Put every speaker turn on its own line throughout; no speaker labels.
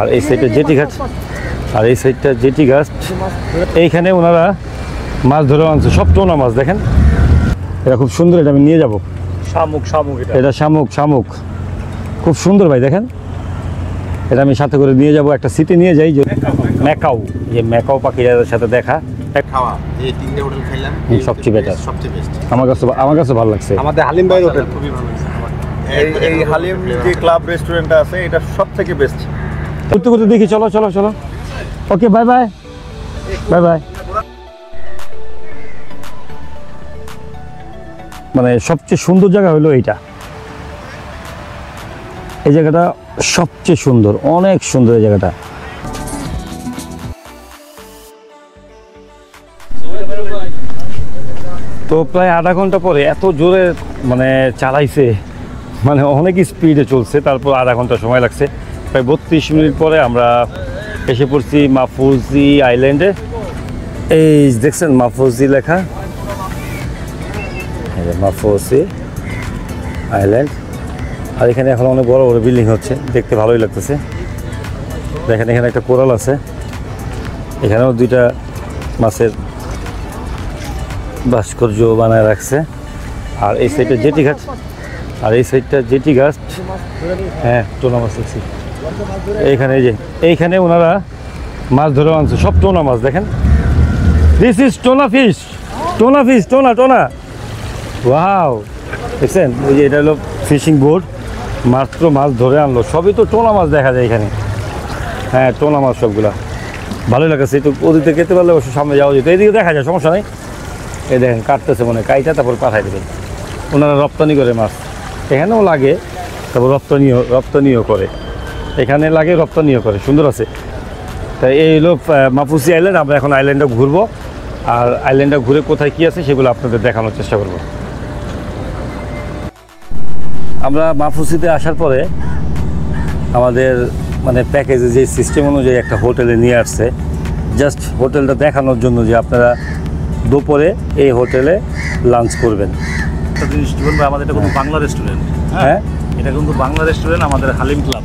আর এই সাইডটা জেটি ঘাট, আর এই সাইডটা জেটি ঘাট। এইখানে ওনারা মাছ ধরে আনছে, সব টোনা মাছ। দেখেন এটা খুব সুন্দর, এটা আমি নিয়ে যাব।
শামুক, শামুক
এটা শামুক, শামুক খুব সুন্দর ভাই। দেখেন এটা আমি সাথে করে নিয়ে যাব, একটা সিটে নিয়ে যাই। যে ম্যাকাও, যে ম্যাকাও পাখির সাথে দেখা
খাওয়া, এই তিনটে হোটেল খাইলাম,
সবচেয়ে বেটার,
সবচেয়ে বেস্ট।
আমার কাছে ভালো লাগছে।
আমাদের হালিম ভাইয়ের হোটেল
খুবই ভালো লাগছে।
এই হালিম যে ক্লাব রেস্টুরেন্টটা আছে, এটা সবথেকে বেস্ট।
করতে করতে দেখি, চলো চলো চলো। Okay, bye bye, bye by. মানে সবচেয়ে সুন্দর জায়গা হলো এইটা, এই জায়গাটা সবচেয়ে সুন্দর, অনেক সুন্দর এই জায়গাটা। তো প্রায় আধা ঘন্টা পরে এত জোরে মানে চালাইছে, মানে অনেক স্পিডে চলছে। তারপর আধা ঘন্টা সময় লাগছে, প্রায় 32 মিনিট পরে আমরা এসে পড়ছি মাহফুজি আইল্যান্ডে। এই দেখছেন মাহফুজি লেখা, মাহফুজি আইল্যান্ড। আর এখানে এখন অনেক বড় বড় বিল্ডিং হচ্ছে, দেখতে ভালোই লাগতেছে। দেখেন এখানে একটা কোরাল আছে, এখানেও দুইটা মাছের ভাস্কর্য বানায় রাখছে। আর এই সাইডটা জেটি ঘাট, আর এই সাইডটা জেটি ঘাট। হ্যাঁ, টোনা মাছ দেখছি এইখানে। এই যে এইখানে ওনারা মাছ ধরে আনছে, সব টোনা মাছ। দেখেন this is tuna fish, tuna fish, tuna tuna. Wow, দেখছেন এই যে এটা হলো ফিশিং বোট, মাত্র মাছ ধরে আনলো। সবই তো টোনা মাছ দেখা যায় এখানে। হ্যাঁ, টোনা মাছ সবগুলা ভালোই লাগছে। একটু ওদিকে খেতে পারলে অবশ্য সামনে যাওয়া যেত, এইদিকে দেখা যায়, সমস্যা নেই। এই দেখেন কাটতেছে মনে কাইটা, তারপর পাঠাই দেবেন। ওনারা রপ্তানি করে মাছ, এখানেও লাগে, তারপর রপ্তানিও করে। এখানে লাগে, রপ্তানিও করে, সুন্দর আছে। তাই এই হলো মাহফুজি আইল্যান্ড। আমরা এখন আইল্যান্ডটা ঘুরবো, আর আইল্যান্ডটা ঘুরে কোথায় কী আছে সেগুলো আপনাদের দেখানোর চেষ্টা করব। আমরা মাহফুজিতে আসার পরে আমাদের মানে প্যাকেজে যে সিস্টেম অনুযায়ী একটা হোটেলে নিয়ে আসছে, জাস্ট হোটেলটা দেখানোর জন্য যে আপনারা দুপুরে এই হোটেলে লাঞ্চ করবেন।
একটা জিনিস কি বলবো, আমাদের এটা কিন্তু বাংলা রেস্টুরেন্ট।
হ্যাঁ,
এটা কিন্তু বাংলা রেস্টুরেন্ট। আমাদের হালিম ক্লাব,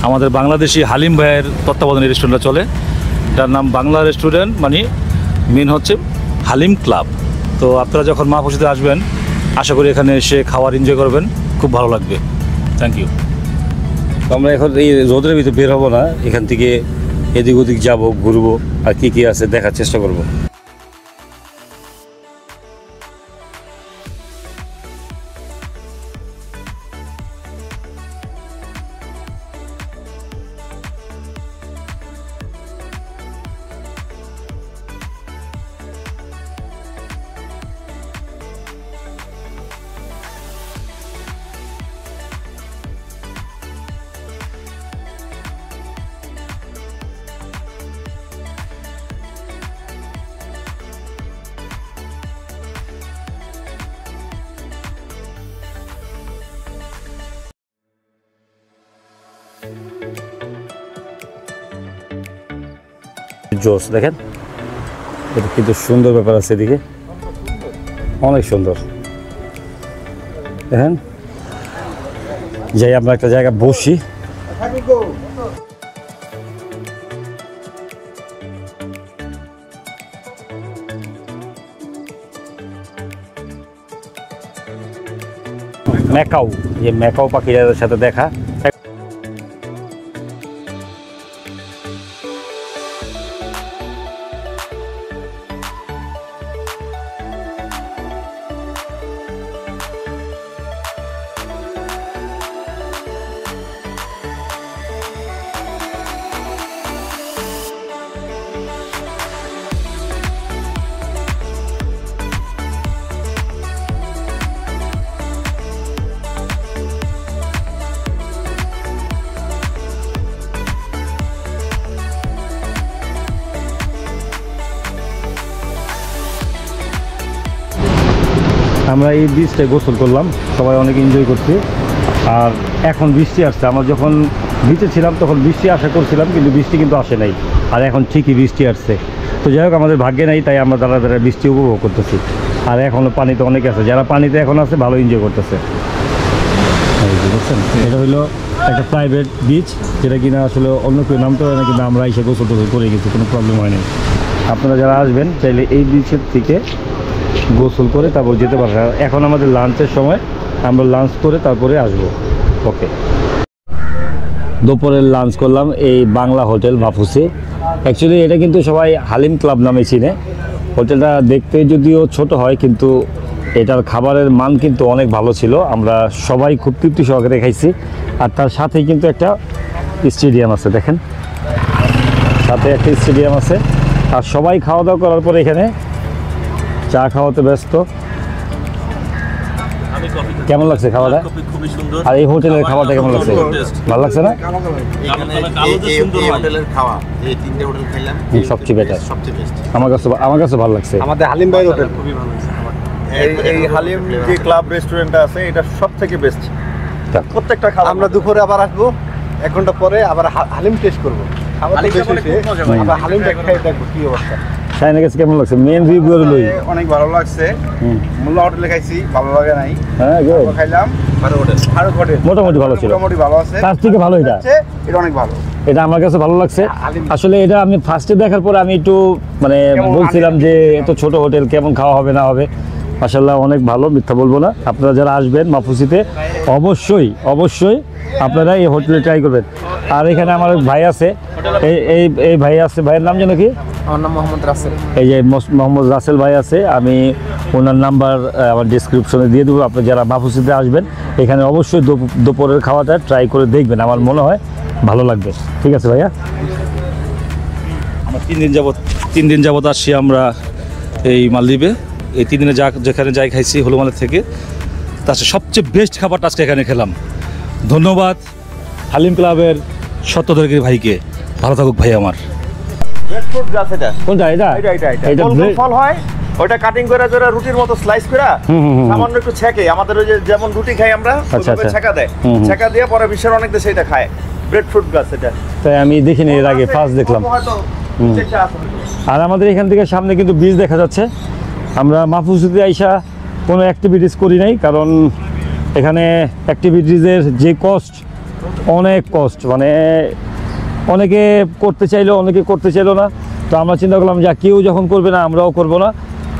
আমাদের বাংলাদেশি হালিম ভাইয়ের তত্ত্বাবধানে রেস্টুরেন্টটা চলে। এটার নাম বাংলা রেস্টুরেন্ট, মানে মেন হচ্ছে হালিম ক্লাব। তো আপনারা যখন মাহফুজিতে আসবেন, আশা করি এখানে এসে খাওয়ার এনজয় করবেন, খুব ভালো লাগবে। Thank you.
তো আমরা এখন এই রোদের ভিতরে বের হবো না, এখান থেকে এদিক ওদিক যাবো, ঘুরবো, আর কী কী আছে দেখার চেষ্টা করবো। জোস দেখেন, এটা কিন্তু সুন্দর ব্যাপার আছে, এদিকে অনেক সুন্দর। দেখেন যাই আমরা একটা জায়গা বসি। ম্যাকাও, যে ম্যাকাও পাখির সাথে দেখা। আমরা এই বীজটায় গোসল করলাম, সবাই অনেক এনজয় করছি। আর এখন বৃষ্টি আসছে, আমরা যখন বিচে ছিলাম তখন বৃষ্টি আশা করছিলাম, কিন্তু বৃষ্টি কিন্তু আসে নাই। আর এখন ঠিকই বৃষ্টি আসছে। তো যাই হোক, আমাদের ভাগ্যে নাই, তাই আমরা দাঁড়া দাঁড়া বৃষ্টি উপভোগ করতেছি। আর এখনও পানিতে অনেক আছে, যারা পানিতে এখন আছে ভালো এনজয় করতেছে। বুঝছেন, এটা হলো একটা প্রাইভেট বিচ, যেটা কিনা আসলে অন্য কেউ নামতে পারে না, কিন্তু আমরা এসে গোসল টোসল করে গেছি, কোনো প্রবলেম হয়নি। আপনারা যারা আসবেন চাইলে এই বিচের থেকে গোসল করে তারপর যেতে পারবেন। আর এখন আমাদের লাঞ্চের সময়, আমরা লাঞ্চ করে তারপরে আসবো। ওকে, দুপুরের লাঞ্চ করলাম এই বাংলা হোটেল মাফুসে। অ্যাকচুয়ালি এটা কিন্তু সবাই হালিম ক্লাব নামে চিনে। হোটেলটা দেখতে যদিও ছোট হয়, কিন্তু এটার খাবারের মান কিন্তু অনেক ভালো ছিল। আমরা সবাই খুব তৃপ্তি সহকারে খাইছি। আর তার সাথেই কিন্তু একটা স্টেডিয়াম আছে, দেখেন সাথে একটা স্টেডিয়াম আছে। আর সবাই খাওয়া দাওয়া করার পরে এখানে চা খাওয়াতে ব্যস্ত। কেমন লাগছে খাওয়াটা?
খুবই সুন্দর।
আর এই হোটেলের খাবারটা কেমন লাগছে? ভালো লাগছে না?
এখানে এই হোটেলের খাওয়া, এই তিনটে হোটেল খাইলাম,
সবচেয়ে better।
সবচেয়ে বেস্ট।
আমার কাছে ভালো লাগছে।
আমাদের হালিম ভাই হোটেল
খুবই ভালো লাগছে আমার।
এই হালিম যে ক্লাব রেস্টুরেন্টটা আছে এটা সব থেকে বেস্ট।
যাক।
প্রত্যেকটা খাবার আমরা দুপুরে আবার আসবো, 1 ঘন্টা পরে আবার হালিম টেস্ট করবো। খাবার তো বেশি হয়েছে, আবার হালিমটা খেয়ে দেখবো কি অবস্থা।
শাহিনা কাছে কেমন লাগছে? মেন রিভিউ লই।
অনেক ভালো লাগছে। মোল্লা হোটেলে খাইছি, ভালো লাগে নাই।
হ্যাঁ, গুড।
খাইলাম ফারুক হোটেল,
মোটামুটি ভালো ছিল।
মোটামুটি ভালো আছে।
তার থেকে ভালো এটা।
এটা অনেক ভালো।
এটা আমার কাছে ভালো লাগছে। আসলে এটা আমি ফার্স্টে দেখার পরে আমি একটু মানে বলছিলাম যে এত ছোট হোটেল কেমন খাওয়া হবে না হবে। মাশাআল্লাহ অনেক ভালো, মিথ্যা বলবো না। আপনারা যারা আসবেন মাফুসিতে অবশ্যই অবশ্যই আপনারা এই হোটেলে ট্রাই করবেন। আর এখানে আমার ভাই আছে, এই ভাই আছে, ভাইয়ের নাম যেন কি?
আমার নাম মোহাম্মদ রাসেল।
এই যে মোহাম্মদ রাসেল ভাই আছে, আমি ওনার নাম্বার আমার ডিসক্রিপশনে দিয়ে দেবো। আপনি যারা মাফুসিতে আসবেন এখানে অবশ্যই দুপুরের খাওয়াটা ট্রাই করে দেখবেন, আমার মনে হয় ভালো লাগবে। ঠিক আছে ভাইয়া?
আমরা 3 দিন যাবত আসছি আমরা এই মালদ্বীপে। এই 3 দিনে যেখানে যাই খাইছি হলুমালের থেকে, তার সবচেয়ে বেস্ট খাবারটা আজকে এখানে খেলাম। ধন্যবাদ হালিম ক্লাবের সত্যধরী ভাইকে। ভালো থাকুক ভাই আমার।
ব্রেডফ্রুট গাছ এটা।
কোনটা এটা? এটা
গোল গোল ফল হয়, ওটা কাটিং করে জোড়া রুটির মতো স্লাইস করে সামান্য একটু ছেঁকে, আমাদের ওই যে যেমন রুটি খাই আমরা ওইভাবে ছেঁকা দেয়, ছেঁকা দিয়ে পরে বিশ্বের অনেক দেশে এটা খায়। ব্রেডফ্রুট গাছ এটা।
তাই আমি দেখিনি, এর আগে ফার্স্ট দেখলাম।
হয়তো চেষ্টা আছে।
আর আমাদের এখান থেকে সামনে কিন্তু বীজ দেখা যাচ্ছে। আমরা মাফুসিতে আইসা কোনো অ্যাক্টিভিটিস করি নাই, কারণ এখানে অ্যাক্টিভিটিসের যে কস্ট, অনেক কস্ট, মানে অনেকে করতে চাইলো অনেকে করতে চাইলো না। তো আমরা চিন্তা করলাম যে কেউ যখন করবে না আমরাও করব না।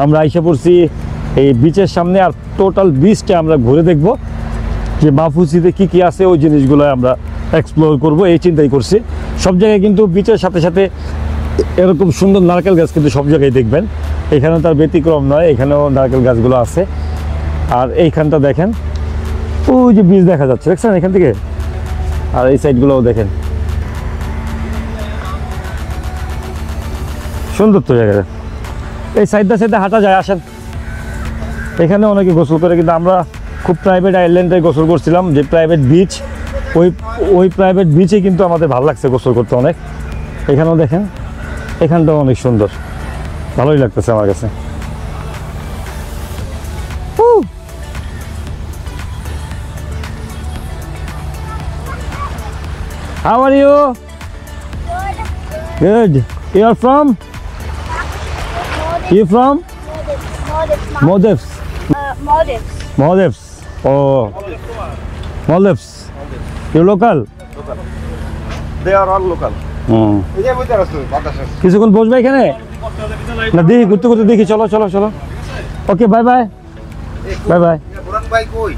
আমরা আইসা পড়ছি এই বিচের সামনে, আর টোটাল বিচটা আমরা ঘুরে দেখব যে মাফুসিতে কি কি আছে, ওই জিনিসগুলো আমরা এক্সপ্লোর করব, এই চিন্তাই করছি। সব জায়গায় কিন্তু বিচের সাথে সাথে এরকম সুন্দর নারকেল গাছ কিন্তু সব জায়গায় দেখবেন, এখানেও তার ব্যতিক্রম নয়, এখানেও নারকেল গাছগুলো আছে। আর এইখানটা দেখেন, ওই যে বীজ দেখা যাচ্ছে, দেখছেন এখান থেকে? আর এই সাইডগুলোও দেখেন, সুন্দর তো জায়গাটা। এই সাইডে হাঁটা যায়, আসেন। এখানে অনেকে গোসল করে, কিন্তু আমরা খুব প্রাইভেট আইল্যান্ডে গোসল করছিলাম, যে প্রাইভেট বিচ, ওই প্রাইভেট বিচে কিন্তু আমাদের ভালো লাগছে গোসল করতে অনেক। এখানেও দেখেন, এখানটাও অনেক সুন্দর, ভালোই লাগতেছে আমার কাছে। How are you? Good. You are from? You from? Maldives. Maldives. Oh. Maldives. You local?
They are all local. এই যে বুঝতে পারছো বাতাসে।
কিছুক্ষণ বসবে এখানে? না দেখি, ঘুরতে ঘুরতে দেখি। চলো চলো চলো। Okay, bye bye. Bye bye.
Buran ভাই কই?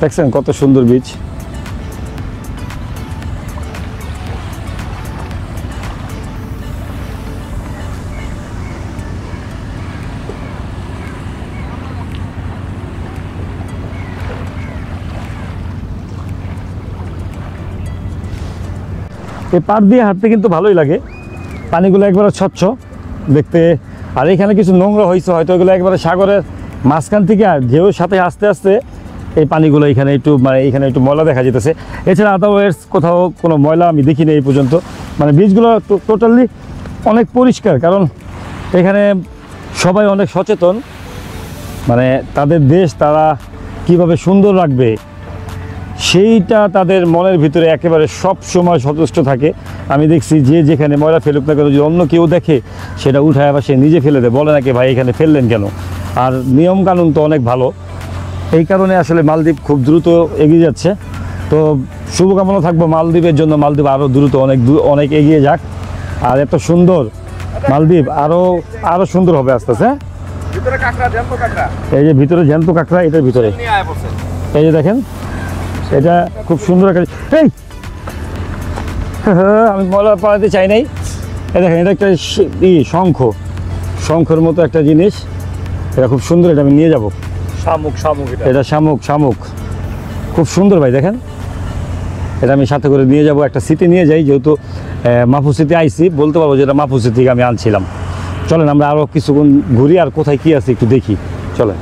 দেখছেন কত সুন্দর বীচ। এই পাড় দিয়ে হাঁটতে কিন্তু ভালোই লাগে, পানিগুলো একবারে স্বচ্ছ দেখতে। আর এখানে কিছু নোংরা হয়েছে হয়তো, এগুলো একবারে সাগরের মাঝখান থেকে আর ঢেউর সাথে আস্তে আস্তে এই পানিগুলো এখানে একটু মানে এখানে একটু ময়লা দেখা যেতেছে। এছাড়া আদারওয়াইজ কোথাও কোনো ময়লা আমি দেখিনি এই পর্যন্ত। মানে বীজগুলো টোটালি অনেক পরিষ্কার, কারণ এখানে সবাই অনেক সচেতন, মানে তাদের দেশ তারা কিভাবে সুন্দর রাখবে সেইটা তাদের মনের ভিতরে একেবারে সব সময় সচেষ্ট থাকে। আমি দেখছি যে যেখানে ময়লা ফেলুক না কেন, যদি অন্য কেউ দেখে সেটা উঠায় আবার সে নিজে ফেলে দেয়, বলে নাকি ভাই এখানে ফেললেন কেন। আর নিয়ম কানুন তো অনেক ভালো, এই কারণে আসলে মালদ্বীপ খুব দ্রুত এগিয়ে যাচ্ছে। তো শুভকামনা থাকবো মালদ্বীপের জন্য, মালদ্বীপ আরও দ্রুত অনেক এগিয়ে যাক। আর এত সুন্দর মালদ্বীপ আরও সুন্দর হবে আস্তে আস্তে।
ভিতরে কাঁকড়া, জ্যান্ত কাঁকড়া,
এই যে ভিতরে জ্যান্ত কাঁকড়া, এটার ভিতরে
নিয়ে আয় বসে।
এই যে দেখেন, এটা খুব সুন্দর একটা, এই আমি ময়লা পাড়াতে চাই নাই। এই দেখেন, এটা একটা শঙ্খের মতো একটা জিনিস, এটা খুব সুন্দর, এটা আমি নিয়ে যাব।
শামুক
এটা শামুক খুব সুন্দর ভাই, দেখেন এটা আমি সাথে করে নিয়ে যাব, একটা স্মৃতি নিয়ে যাই, যেহেতু মাফুসিতে আইছি বলতে পারবো যে এটা মাফুসি থেকে আমি আনছিলাম। চলেন আমরা আরও কিছুক্ষণ ঘুরি, আর কোথায় কি আছে একটু দেখি, চলেন।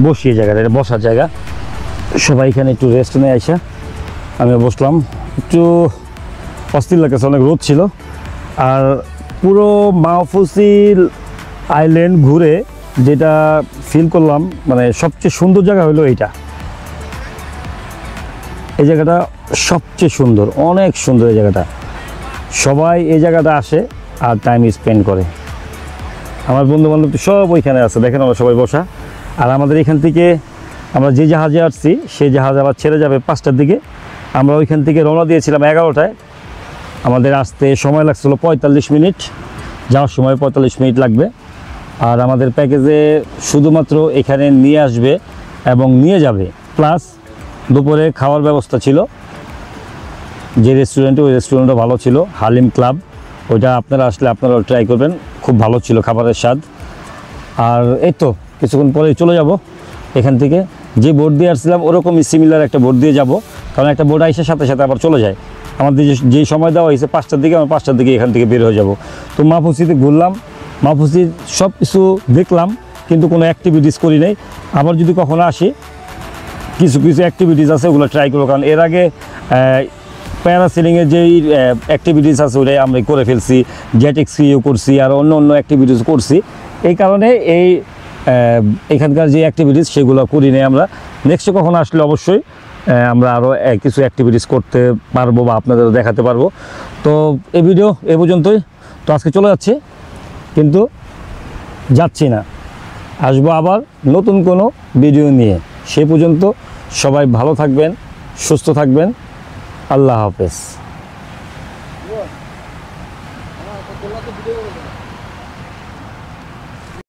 বসিয়ে জায়গাটা, এটা বসার জায়গা, সবাই এখানে একটু রেস্ট নিয়ে আইসা আমিও বসলাম। একটু অস্থির লাগতেছে, অনেক রোদ ছিল। আর পুরো মাহফুসিল আইল্যান্ড ঘুরে যেটা ফিল করলাম, মানে সবচেয়ে সুন্দর জায়গা হলো এইটা। এই জায়গাটা সবচেয়ে সুন্দর, অনেক সুন্দর এই জায়গাটা। সবাই এই জায়গাটা আসে আর টাইম স্পেন্ড করে। আমার বন্ধুবান্ধব তো সব ওইখানে আছে, দেখেন আমরা সবাই বসা। আর আমাদের এখান থেকে আমরা যে জাহাজে আসছি সেই জাহাজ আবার ছেড়ে যাবে 5টার দিকে। আমরা ওইখান থেকে রওনা দিয়েছিলাম 11টায়। আমাদের আসতে সময় লাগছিল 45 মিনিট, যাওয়ার সময় 45 মিনিট লাগবে। আর আমাদের প্যাকেজে শুধুমাত্র এখানে নিয়ে আসবে এবং নিয়ে যাবে, প্লাস দুপুরে খাওয়ার ব্যবস্থা ছিল। যে রেস্টুরেন্টে, ওই রেস্টুরেন্টও ভালো ছিল, হালিম ক্লাব। ওইটা আপনারা আসলে আপনারাও ট্রাই করবেন, খুব ভালো ছিল খাবারের স্বাদ। আর এই তো কিছুক্ষণ পরেই চলে যাব এখান থেকে। যে বোট দিয়ে আসছিলাম ওরকমই সিমিলার একটা বোট দিয়ে যাব, কারণ একটা বোট আইসে সাথে সাথে আবার চলে যায়। আমাদের যেই সময় দেওয়া হয়েছে 5টার দিকে, আমরা 5টার দিকে এখান থেকে বের হয়ে যাব। তো মাহফুসিতে ঘুরলাম, মাহফুসির সব কিছু দেখলাম, কিন্তু কোনো অ্যাক্টিভিটিস করি নাই। আবার যদি কখনো আসি, কিছু কিছু অ্যাক্টিভিটিস আছে ওগুলো ট্রাই করবো, কারণ এর আগে প্যারাসেলিংয়ের যেই অ্যাক্টিভিটিস আছে ওটাই আমরা করে ফেলছি, জেট এক্সকিউ করছি আর অন্য অন্য অ্যাক্টিভিটিস করছি। এই কারণে এখানকার যে অ্যাক্টিভিটিস সেগুলো করি নাই আমরা। নেক্সটে কখনো আসলে অবশ্যই আমরা আরও কিছু অ্যাক্টিভিটিস করতে পারবো বা আপনাদের দেখাতে পারবো। তো এই ভিডিও এ পর্যন্তই। তো আজকে চলে যাচ্ছি, কিন্তু যাচ্ছি না, আসবো আবার নতুন কোনো ভিডিও নিয়ে। সে পর্যন্ত সবাই ভালো থাকবেন, সুস্থ থাকবেন। আল্লাহ হাফেজ।